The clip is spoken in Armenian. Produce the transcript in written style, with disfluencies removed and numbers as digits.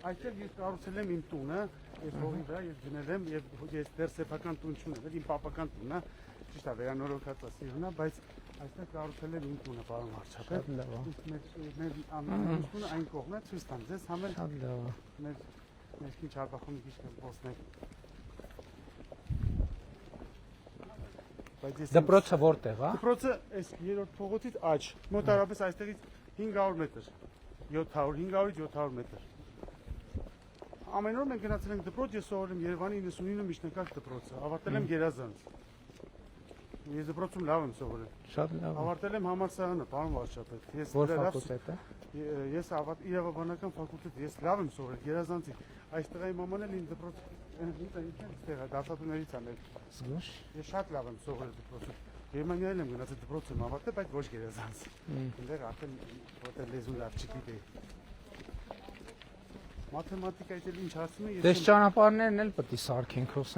Այստեղ ես կառուցել եմ իմ տունը, ես հողի վրա ես գնել եմ եւ ես դեռ սեփական տուն չունեմ, իմ պապական տունն է, ճիշտ է, վերանորոգած է սիրունա, բայց այստեղ կառուցել եմ իմ տունը, պարոն վարչապետ։ Մեր տունը այն կողմն է, ցույց տամ ձեզ, համել մեր ներքին Չարբախումի քիչ ոսներ։ Դպրոցը որտեղ է։ Դպրոցը այս երրորդ փողոցից աջ, մոտավորապես այստեղից 500 մետր, 500-ից 700 մետր։ Ամեն օր մենք գնացել ենք դպրոց, ես սովորել եմ Երևանի 99 միջնակարգ դպրոցը, ավարտել եմ Գերազանց։ Ես դպրոցում լավ եմ սովորել։ Շատ լավ։ Ավարտել եմ համալսարանը, պարոն վարչապետ։ Որ ֆակուլտետը։ Ես իրավաբանական ֆակուլտետ, ես լավ եմ սովորել Գերազանցի։ Այստեղ իմ մաման էլ իմ դպրոց այստեղ է, դասատուներից անել։ Զգուշ։ Ես շատ լավ եմ սովորել դպրոցում։ Գերմանիայել եմ գնացել դպրոցում ավարտել, բայց ոչ Գերազանց։ Այնտեղ արդեն որտեղ լեզու լավ չգիտեի։ Մաթեմատիկայից էլ ինչ ասում է։ Դες ճանապարհներն էլ պետք է սարքենք,